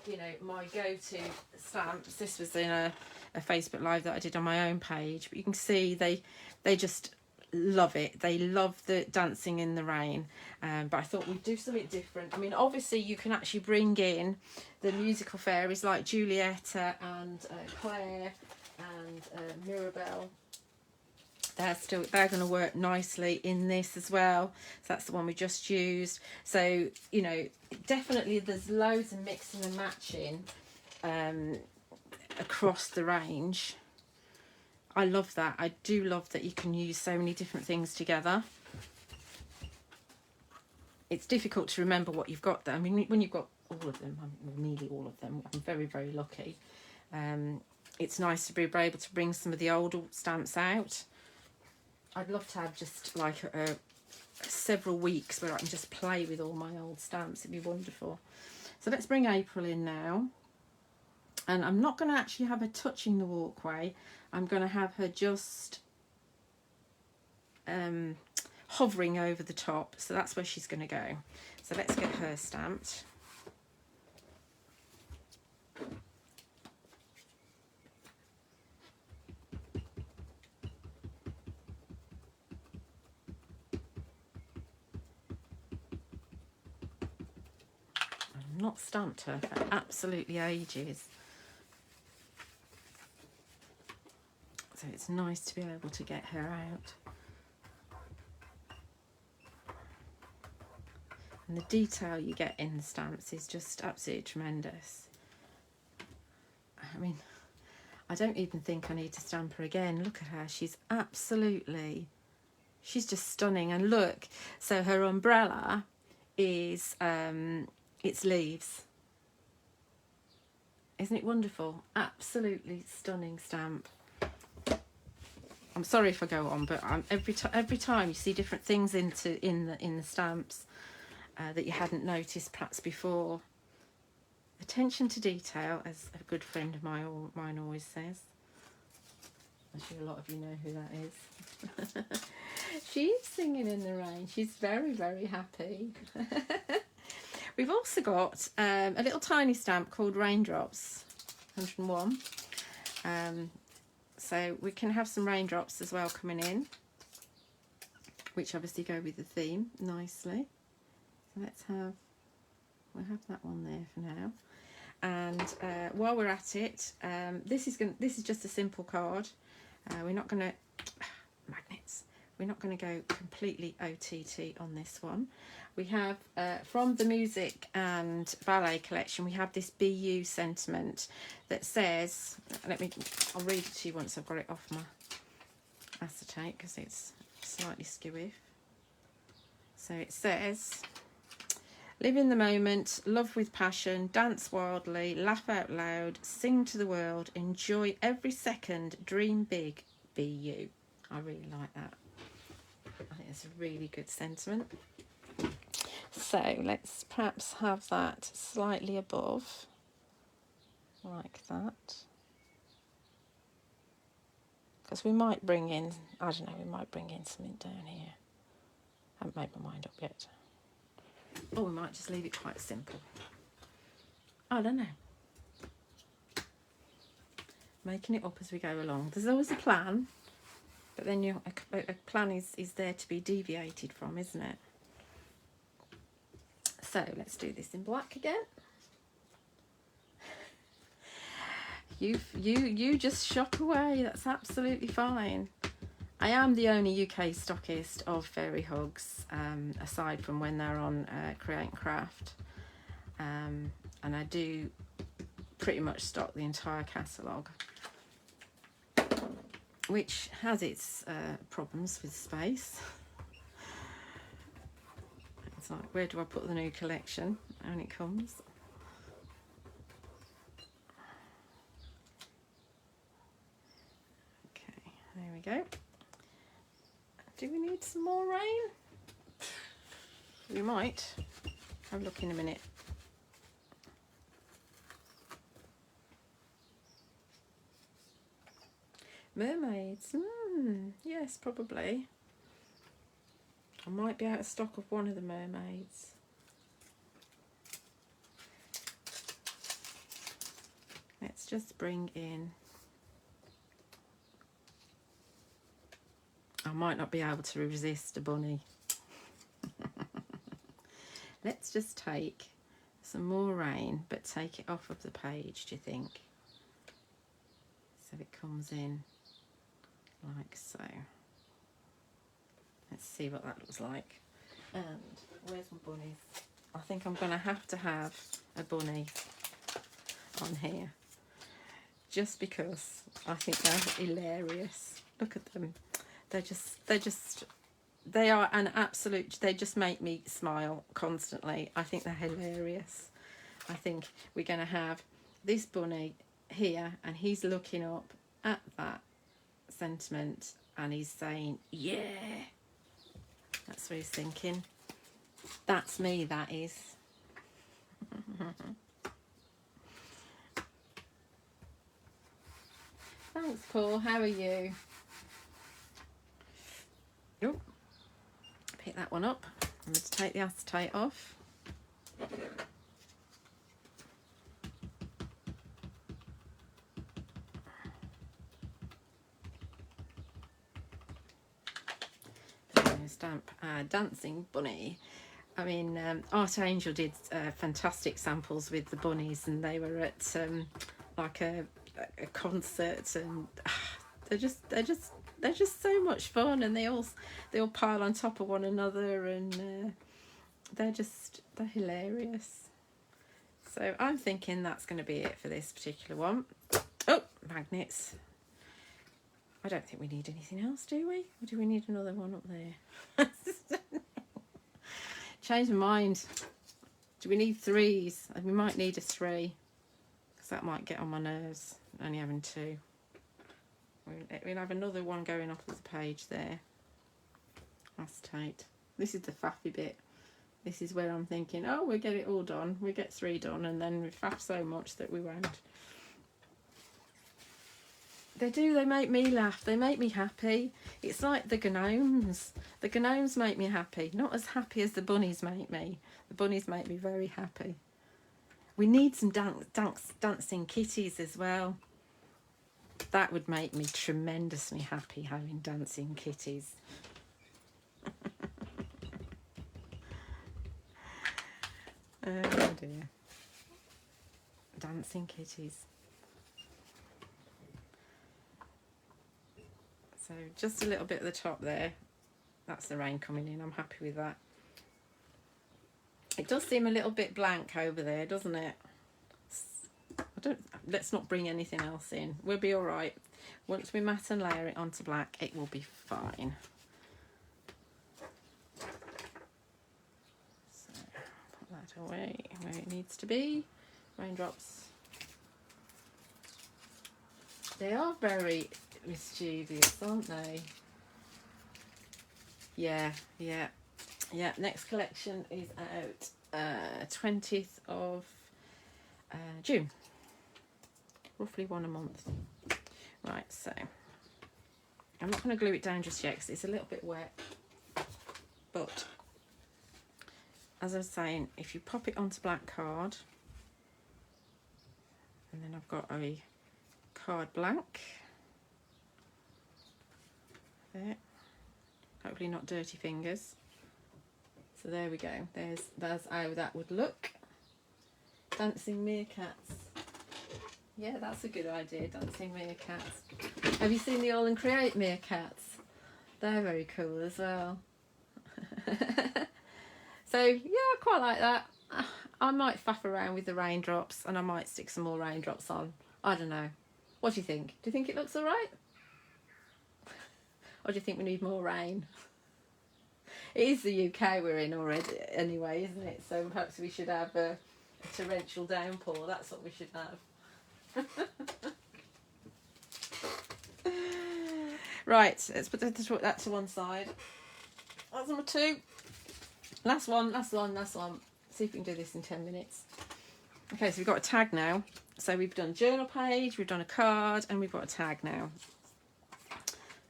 [SPEAKER 1] you know, my go-to stamps. This was in a Facebook Live that I did on my own page, but you can see they just love it. They love the dancing in the rain, but I thought we'd do something different. I mean, obviously you can actually bring in the musical fairies like Julieta and Claire and Mirabelle. They're going to work nicely in this as well. So that's the one we just used. So, you know, definitely there's loads of mixing and matching across the range. I love that. I do love that you can use so many different things together. It's difficult to remember what you've got there. I mean, when you've got all of them, nearly all of them, I'm very, very lucky. It's nice to be able to bring some of the older stamps out. I'd love to have just like several weeks where I can just play with all my old stamps. It'd be wonderful. So let's bring April in now. And I'm not going to actually have her touching the walkway. I'm going to have her just hovering over the top. So that's where she's going to go. So let's get her stamped. I've not stamped her for absolutely ages. So it's nice to be able to get her out. And the detail you get in the stamps is just absolutely tremendous. I mean, I don't even think I need to stamp her again. Look at her. She's just stunning. And look, so her umbrella is, it's leaves. Isn't it wonderful? Absolutely stunning stamp. I'm sorry if I go on, but every time you see different things in the stamps that you hadn't noticed perhaps before. Attention to detail, as a good friend of mine always says. I'm sure a lot of you know who that is. She's singing in the rain. She's very, very happy. We've also got a little tiny stamp called Raindrops, 101. So we can have some raindrops as well coming in, which obviously go with the theme nicely. So we'll have that one there for now. And while we're at it, this is just a simple card. We're not going to magnets. We're not going to go completely OTT on this one. We have from the Music and Ballet collection, we have this BU sentiment that says, I'll read it to you once I've got it off my acetate because it's slightly skewy. So it says, live in the moment, love with passion, dance wildly, laugh out loud, sing to the world, enjoy every second, dream big, be you. I really like that. I think it's a really good sentiment. So let's perhaps have that slightly above, like that. Because we might bring in, I don't know, we might bring in something down here. I haven't made my mind up yet. Or we might just leave it quite simple. I don't know. Making it up as we go along. There's always a plan, but then a plan is there to be deviated from, isn't it? So let's do this in black again. You just shop away. That's absolutely fine. I am the only UK stockist of Fairy Hugs, aside from when they're on Create and Craft, and I do pretty much stock the entire catalogue, which has its problems with space. It's like, where do I put the new collection when it comes? Okay, there we go. Do we need some more rain? We might. Have a look in a minute. Mermaids. Yes, probably. I might be out of stock of one of the mermaids. Let's just bring in I might not be able to resist a bunny. Let's just take some more rain, but take it off of the page, do you think? So it comes in like so. Let's see what that looks like. And where's my bunnies? I think I'm going to have a bunny on here, just because I think they're hilarious. Look at them. They are an absolute, they just make me smile constantly. I think they're hilarious. I think we're going to have this bunny here, and he's looking up at that sentiment and he's saying, yeah. That's what he's thinking. That's me, that is. Thanks, Paul. How are you? Oh, pick that one up. I'm going to take the acetate off. Stamp Dancing Bunny. I mean, Art Angel did fantastic samples with the bunnies, and they were at like a concert, and they're just so much fun, and they all pile on top of one another, and they're hilarious. So I'm thinking that's going to be it for this particular one. Oh, magnets. I don't think we need anything else, do we? Or do we need another one up there? Change my mind. Do we need 3s? We might need a 3, because that might get on my nerves, only having 2. We'll have another one going off of the page there. That's tight. This is the faffy bit. This is where I'm thinking, oh, we'll get it all done. We'll get 3 done, and then we faff so much that we won't. They do, they make me laugh, they make me happy. It's like the gnomes. The gnomes make me happy, not as happy as the bunnies make me. The bunnies make me very happy. We need some dancing kitties as well. That would make me tremendously happy, having dancing kitties. Oh dear. Dancing kitties. So just a little bit at the top there. That's the rain coming in. I'm happy with that. It does seem a little bit blank over there, doesn't it? Let's not bring anything else in. We'll be all right. Once we matte and layer it onto black, it will be fine. So put that away where it needs to be. Raindrops. They are very mischievous, aren't they? Yeah. Next collection is out 20th of June. Roughly 1 a month. Right, so I'm not going to glue it down just yet because it's a little bit wet. But as I was saying, if you pop it onto black card, and then I've got a card blank. There. Hopefully not dirty fingers. So there we go. There's how that would look. Dancing meerkats. Yeah, that's a good idea, dancing meerkats. Have you seen the All and Create meerkats? They're very cool as well. So yeah, I quite like that. I might faff around with the raindrops, and I might stick some more raindrops on. I don't know. What do you think? Do you think it looks all right? Or do you think we need more rain? It is the UK we're in already anyway, isn't it? So perhaps we should have a torrential downpour. That's what we should have. Right, let's put that to one side. That's number 2. Last one. See if we can do this in 10 minutes. Okay, so we've got a tag now. So we've done a journal page, we've done a card, and we've got a tag now.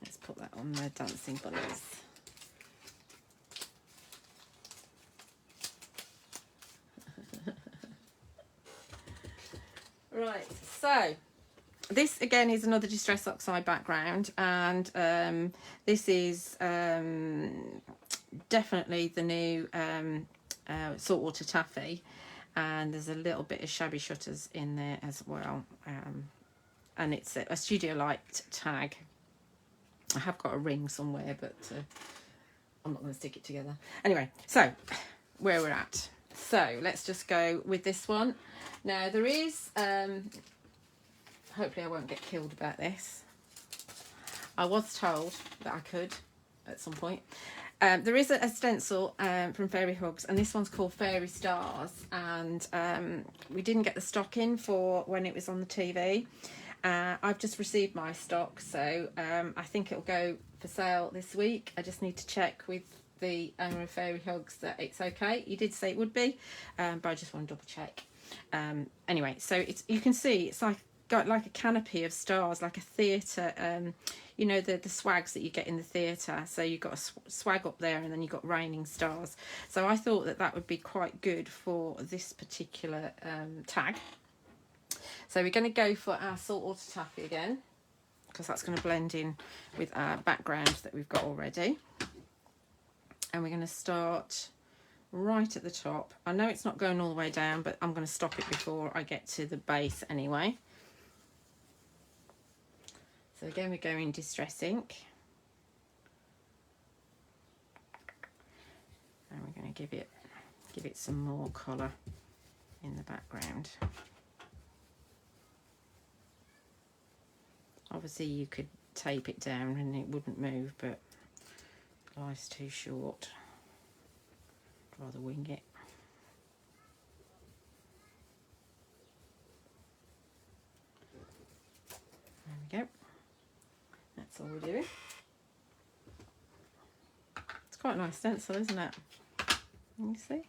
[SPEAKER 1] Let's put that on the dancing bunnies. Right, so this again is another Distress Oxide background, and this is definitely the new saltwater taffy, and there's a little bit of shabby shutters in there as well, and it's a Studio Light tag. I have got a ring somewhere, but I'm not going to stick it together. Anyway, so where we're at. So let's just go with this one. Now there is, hopefully I won't get killed about this. I was told that I could at some point. There is a stencil from Fairy Hugs, and this one's called Fairy Stars, and we didn't get the stock in for when it was on the TV. I've just received my stock, so I think it'll go for sale this week. I just need to check with the owner of Fairy Hugs that it's okay. He did say it would be, but I just want to double check. Anyway, so it's, you can see it's like got like a canopy of stars, like a theatre, you know, the swags that you get in the theatre. So you've got a swag up there, and then you've got raining stars. So I thought that that would be quite good for this particular tag. So we're going to go for our saltwater taffy again, because that's going to blend in with our background that we've got already. And we're going to start right at the top. I know it's not going all the way down, but I'm going to stop it before I get to the base anyway. So again, we're going Distress Ink. And we're going to give it some more colour in the background. Obviously you could tape it down and it wouldn't move, but life's too short. I'd rather wing it. There we go. That's all we're doing. It's quite a nice stencil, isn't it? You see?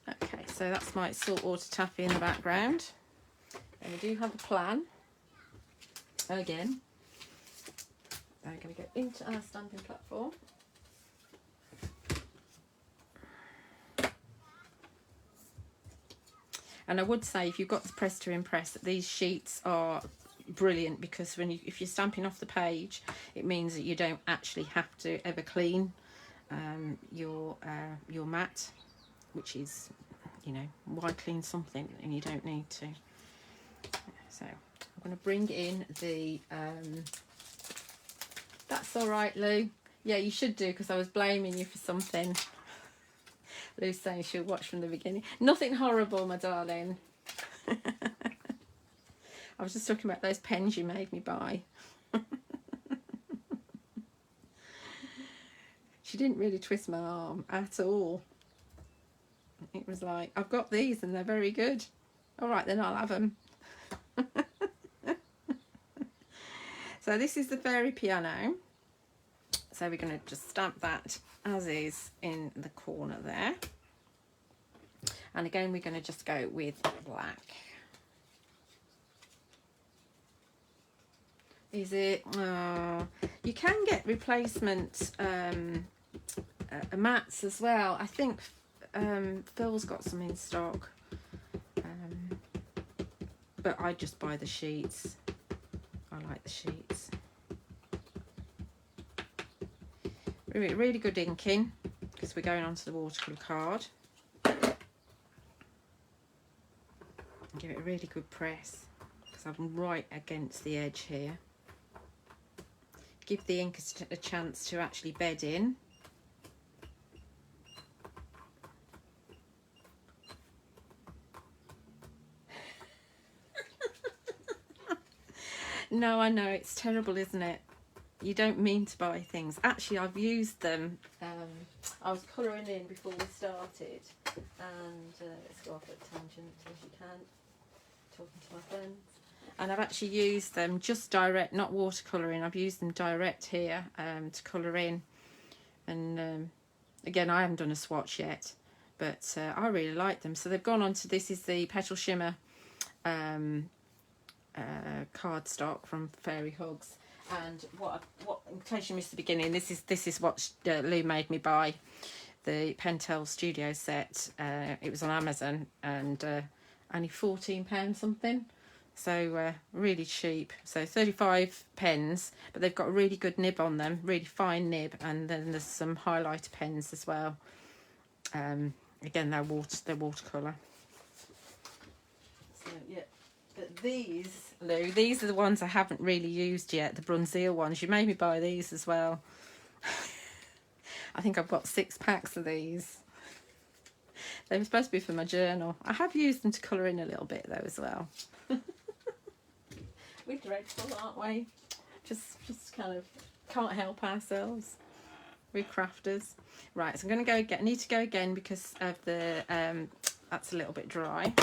[SPEAKER 1] Okay, so that's my saltwater taffy in the background. And we do have a plan. Again, I'm going to go into our stamping platform. And I would say, if you've got the press to impress, that these sheets are brilliant, because if you're stamping off the page, it means that you don't actually have to ever clean your mat, which is, you know, why clean something and you don't need to. So I'm going to bring in the that's all right, Lou. Yeah, you should do, because I was blaming you for something. Lou's saying she'll watch from the beginning. Nothing horrible, my darling. I was just talking about those pens you made me buy. She didn't really twist my arm at all. It was like, I've got these and they're very good. All right, then I'll have them. So this is the fairy piano. So we're going to just stamp that as is in the corner there. And again, we're going to just go with black. Is it? You can get replacement mats as well. I think Phil's got some in stock. But I just buy the sheets. I like the sheets. Really good inking, because we're going on to the watercolour card. Give it a really good press, because I'm right against the edge here. Give the ink a chance to actually bed in. No, I know, it's terrible, isn't it? You don't mean to buy things. Actually, I've used them. I was colouring in before we started, and let's go off at a tangent as you can, talking to my friends. And I've actually used them just direct, not watercolouring. I've used them direct here to colour in. And again, I haven't done a swatch yet, but I really like them. So they've gone on to, this is the Petal Shimmer cardstock from Fairy Hugs. And what in case you missed the beginning, this is what Lou made me buy, the Pentel Studio Set. It was on Amazon, and only £14 something. So really cheap. So 35 pens, but they've got a really good nib on them, really fine nib, and then there's some highlighter pens as well. Again, they're watercolour. So yeah, but these, Lou, these are the ones I haven't really used yet, the Bronzeel ones. You made me buy these as well. I think I've got 6 packs of these. They were supposed to be for my journal. I have used them to colour in a little bit though as well. We're dreadful, aren't we? Just kind of can't help ourselves. We're crafters. Right, so I'm going to go again. I need to go again because of the that's a little bit dry.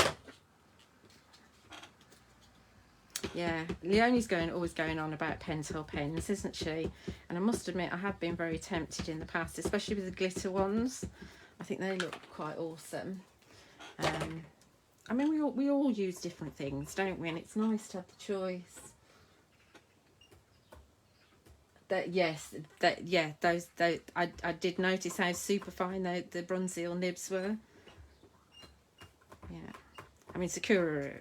[SPEAKER 1] Yeah, Leonie's always going on about Pentel pens, isn't she? And I must admit, I have been very tempted in the past, especially with the glitter ones. I think they look quite awesome. I mean, we all use different things, don't we? And it's nice to have the choice. I did notice how super fine the Bronzeel nibs were. Yeah, I mean Sakura,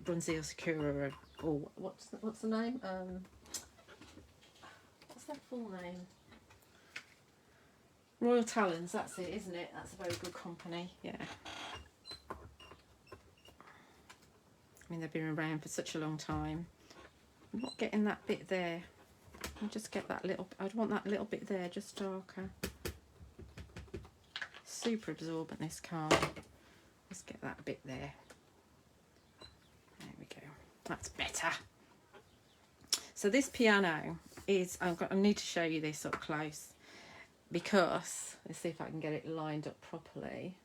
[SPEAKER 1] Bronzeel Sakura, or what's the name? What's their full name? Royal Talons. That's it, isn't it? That's a very good company. Yeah. I mean, they've been around for such a long time. I'm not getting that bit there. I'll just get that little, I'd want that little bit there, just darker. Super absorbent, this card. Let's get that bit there. There we go. That's better. So this piano is, I need to show you this up close because, let's see if I can get it lined up properly.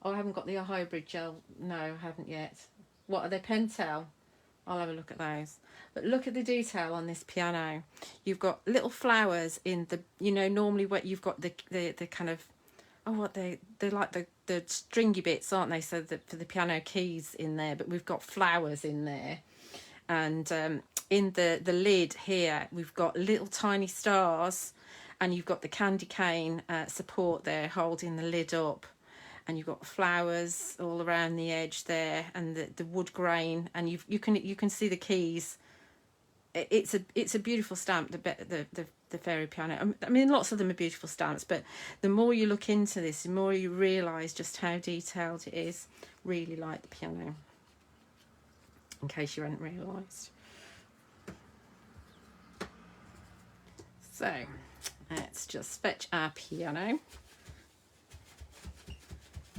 [SPEAKER 1] Oh, I haven't got the hybrid gel. No, I haven't yet. What are they, Pentel? I'll have a look at those. But look at the detail on this piano. You've got little flowers in the, you know, normally what you've got the kind of, oh, what they're like the stringy bits, aren't they? So for the piano keys in there, but we've got flowers in there. And in the lid here, we've got little tiny stars, and you've got the candy cane support there holding the lid up. And you've got flowers all around the edge there, and the wood grain, and you can see the keys. It's a beautiful stamp, the fairy piano. I mean, lots of them are beautiful stamps, but the more you look into this, the more you realise just how detailed it is. Really like the piano, in case you hadn't realised. So let's just fetch our piano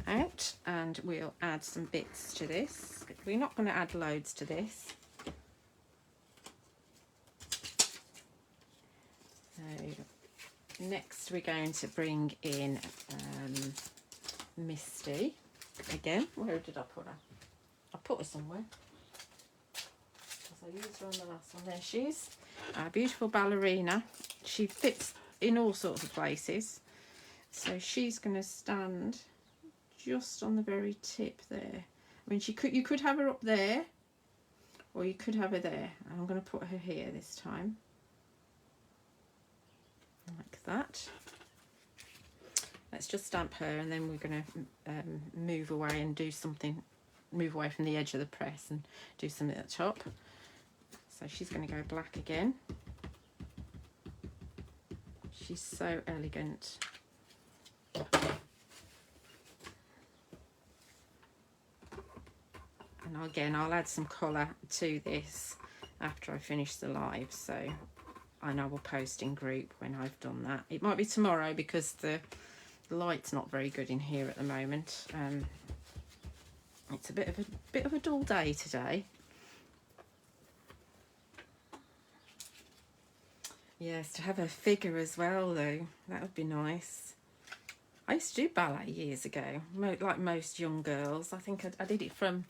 [SPEAKER 1] out, and we'll add some bits to this. We're not going to add loads to this. So next we're going to bring in Misty again. Where did I put her? I put her somewhere because I used her on the last one. There she is, our beautiful ballerina. She fits in all sorts of places, so she's going to stand just on the very tip there. I mean, you could have her up there, or you could have her there. And I'm going to put her here this time, like that. Let's just stamp her, and then we're going to move away and do something. Move away from the edge of the press and do something at the top. So she's going to go black again. She's so elegant. And again, I'll add some colour to this after I finish the live, so I will post in group when I've done that. It might be tomorrow because the light's not very good in here at the moment. It's a bit of a dull day today. Yes, to have a figure as well though, that would be nice. I used to do ballet years ago, like most young girls. I think I did it from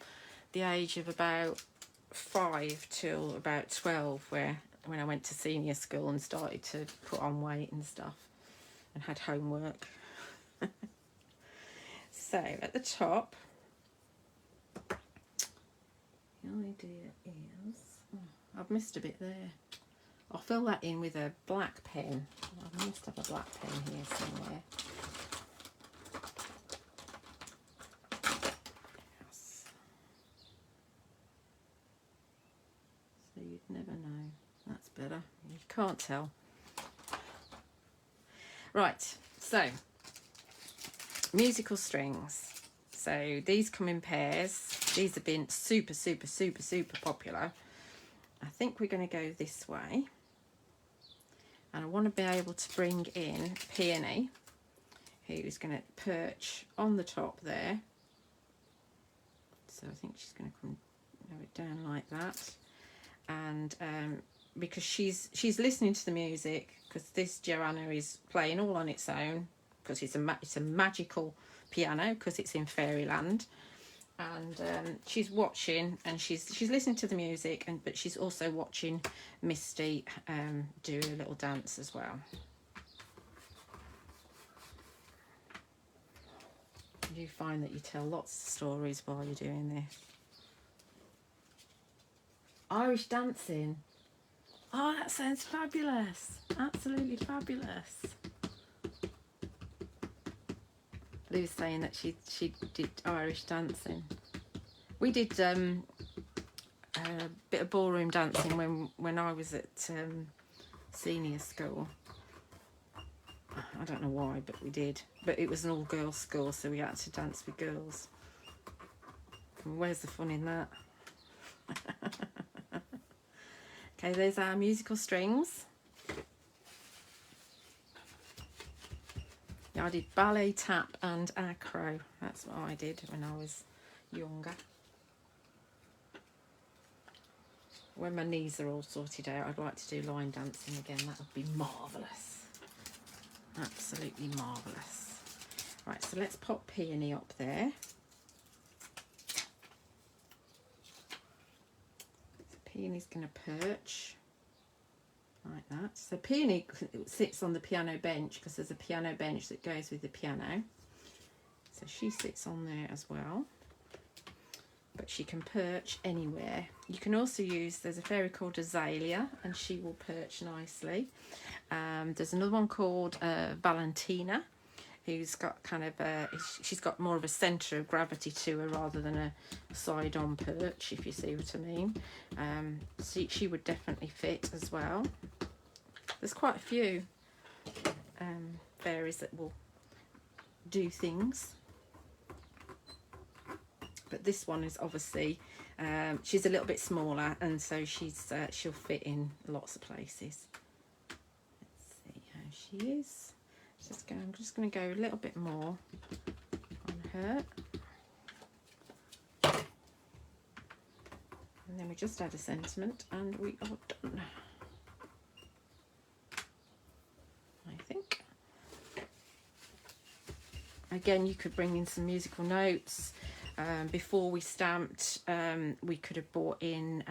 [SPEAKER 1] the age of about 5 till about 12, when I went to senior school and started to put on weight and stuff and had homework. So at the top, the idea is, I've missed a bit there. I'll fill that in with a black pen. I must have a black pen here somewhere. Can't tell. Right, so musical strings. So these come in pairs. These have been super popular. I think we're going to go this way. And I want to be able to bring in Peony, who's going to perch on the top there. So I think she's going to come lower it down like that. And because she's listening to the music, because this Joanna is playing all on its own, because it's a magical piano, because it's in fairyland, and she's watching and she's listening to the music, but she's also watching Misty do a little dance as well. You find that you tell lots of stories while you're doing this. Irish dancing. Oh, that sounds fabulous. Absolutely fabulous. Lou's saying that she did Irish dancing. We did a bit of ballroom dancing when I was at senior school. I don't know why, but we did. But it was an all-girls school, so we had to dance with girls. And where's the fun in that? Okay, there's our musical strings. Yeah, I did ballet, tap and acro. That's what I did when I was younger. When my knees are all sorted out, I'd like to do line dancing again. That would be marvellous. Absolutely marvellous. Right, so let's pop Peony up there. So Peony's going to perch like that. So Peony sits on the piano bench, because there's a piano bench that goes with the piano. So she sits on there as well. But she can perch anywhere. You can also use, there's a fairy called Azalea, and she will perch nicely. There's another one called Valentina, who's got kind of she's got more of a centre of gravity to her rather than a side-on perch, if you see what I mean. So she would definitely fit as well. There's quite a few fairies that will do things. But this one is obviously, she's a little bit smaller, and so she'll fit in lots of places. Let's see how she is. I'm just going to go a little bit more on her. And then we just add a sentiment and we are done, I think. Again, you could bring in some musical notes. Before we stamped, we could have brought in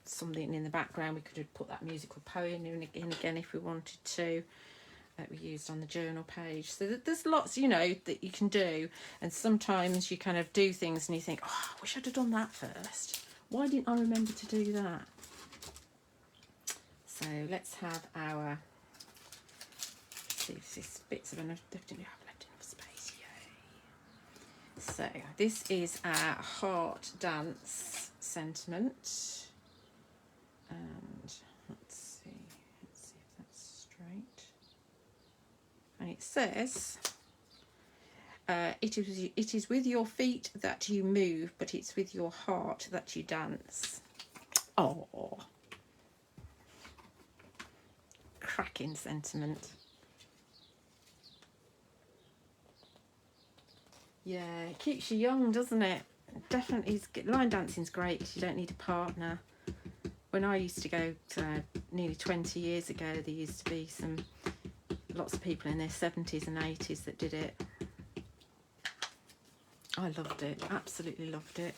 [SPEAKER 1] something in the background. We could have put that musical poem in again if we wanted to, that we used on the journal page. So there's lots, you know, that you can do. And sometimes you kind of do things and you think, oh, I wish I'd have done that first. Why didn't I remember to do that? So let's have our, see if this bits of enough, definitely have left enough space. Yay. So this is our heart dance sentiment. And let's see if that's straight. And it says, it is with your feet that you move, but it's with your heart that you dance. Oh, cracking sentiment. Yeah, it keeps you young, doesn't it? Definitely, line dancing's great because you don't need a partner. When I used to go to, nearly 20 years ago, there used to be lots of people in their 70s and 80s that did it. I loved it, absolutely loved it.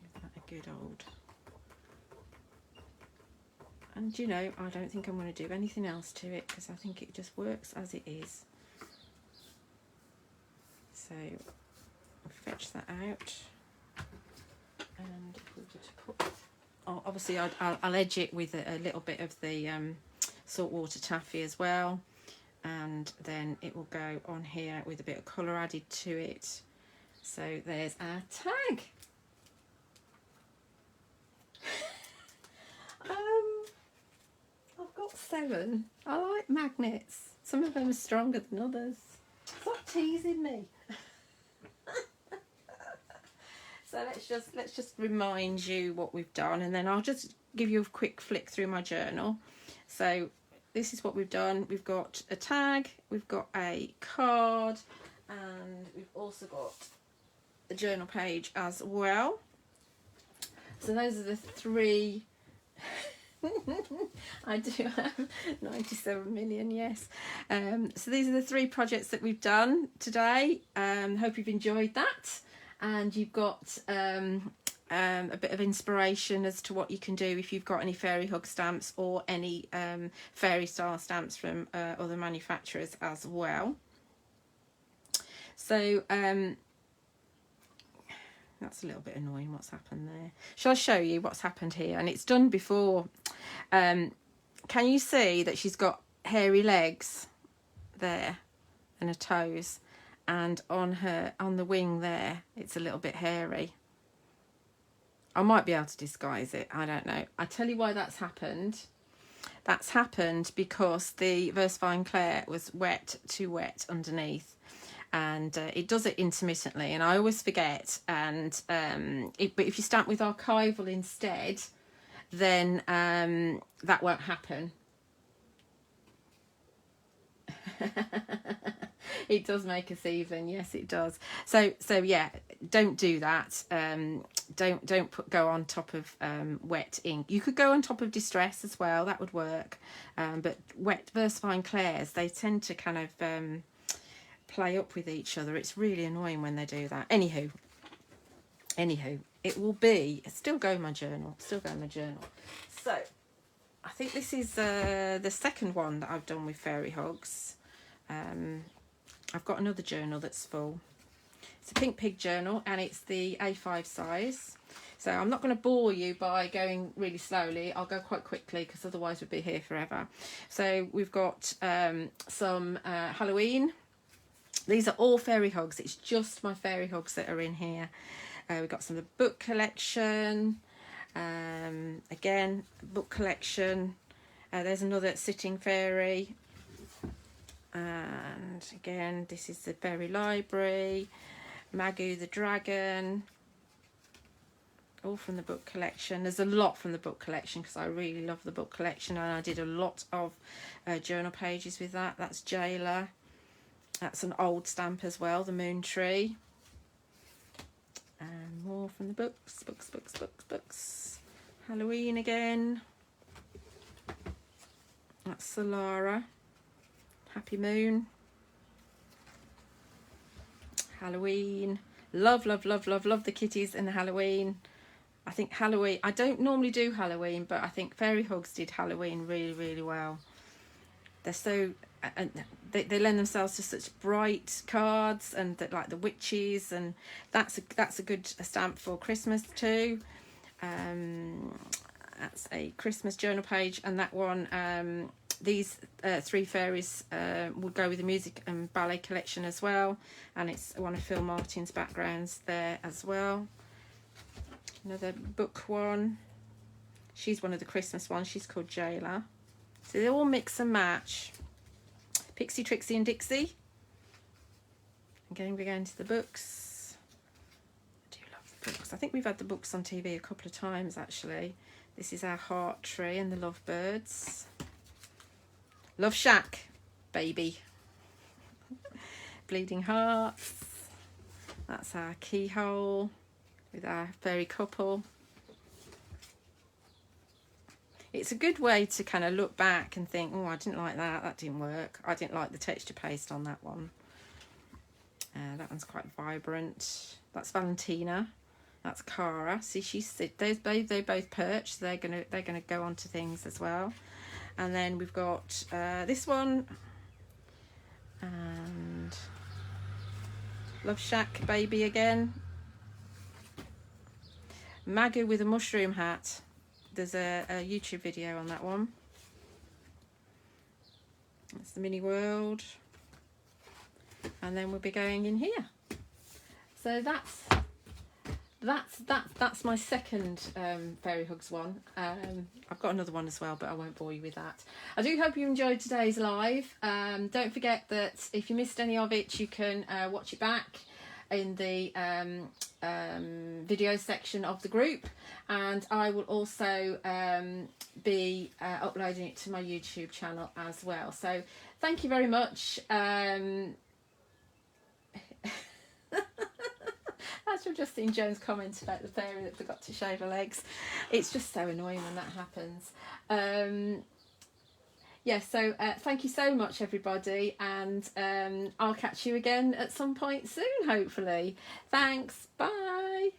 [SPEAKER 1] Is that a good old? And you know, I don't think I'm going to do anything else to it because I think it just works as it is. So I'll fetch that out. And if we were to put, oh, obviously I'll edge it with a little bit of the saltwater taffy as well, and then it will go on here with a bit of colour added to it. So there's our tag. 7. I like magnets. Some of them are stronger than others. Stop teasing me. So let's just remind you what we've done, and then I'll just give you a quick flick through my journal. So this is what we've done. We've got a tag, we've got a card, and we've also got the journal page as well. So those are the 3. I do have 97 million, yes. So these are the 3 projects that we've done today. Hope you've enjoyed that, and you've got a bit of inspiration as to what you can do if you've got any fairy hug stamps or any fairy style stamps from other manufacturers as well. So that's a little bit annoying what's happened there. Shall I show you what's happened here? And it's done before. Can you see that she's got hairy legs there and her toes, and on the wing there it's a little bit hairy. I might be able to disguise it, I don't know. I tell you why that's happened. That's happened because the VersaFine Clair was too wet underneath. And it does it intermittently, and I always forget. And but if you stamp with archival instead, then that won't happen. It does make us even, yes, it does. So yeah, don't do that. Don't go on top of wet ink. You could go on top of distress as well. That would work. But wet VersaFine Clairs, they tend to kind of play up with each other. It's really annoying when they do that. Anywho, it will be still go in my journal. So I think this is the second one that I've done with fairy hugs. I've got another journal that's full. It's a Pink Pig journal, and it's the A5 size. So I'm not going to bore you by going really slowly. I'll go quite quickly because otherwise we'd be here forever. So we've got some Halloween. These are all fairy hugs. It's just my fairy hugs that are in here. We've got some of the book collection. Again, book collection. There's another sitting fairy. And again, this is the fairy library. Magu the dragon. All from the book collection. There's a lot from the book collection because I really love the book collection, and I did a lot of journal pages with that. That's Jailer. That's an old stamp as well, the moon tree. And more from the books. Halloween again. That's Solara. Happy Moon. Halloween. Love the kitties in the Halloween. I think Halloween, I don't normally do Halloween, but I think Fairy Hugs did Halloween really well. They're so, and they lend themselves to such bright cards, and that, like the witches, and that's a good stamp for Christmas too. That's a Christmas journal page, and that one, these 3 fairies will go with the music and ballet collection as well, and it's one of Phil Martin's backgrounds there as well. Another book one. She's one of the Christmas ones. She's called Jailer. So they all mix and match. Pixie, Trixie and Dixie. Again, we're going to the books. I do love the books. I think we've had the books on TV a couple of times actually. This is our Heart Tree and the Lovebirds. Love Shack, baby. Bleeding Hearts. That's our Keyhole with our fairy couple. It's a good way to kind of look back and think, oh, I didn't like that, that didn't work. I didn't like the texture paste on that one. That one's quite vibrant. That's Valentina. That's Cara. See, they both perch. So they're gonna go on to things as well. And then we've got this one, and Love Shack baby again. Magu with a mushroom hat. There's a YouTube video on that one. That's the mini world. And then we'll be going in here. So that's that's my second Fairy Hugs one. I've got another one as well, but I won't bore you with that. I do hope you enjoyed today's live. Don't forget that if you missed any of it, you can watch it back in the video section of the group, and I will also be uploading it to my YouTube channel as well. So thank you very much. That's from Justine Jones' comment about the fairy that forgot to shave her legs. It's just so annoying when that happens. Yeah, so thank you so much, everybody, and I'll catch you again at some point soon, hopefully. Thanks, bye.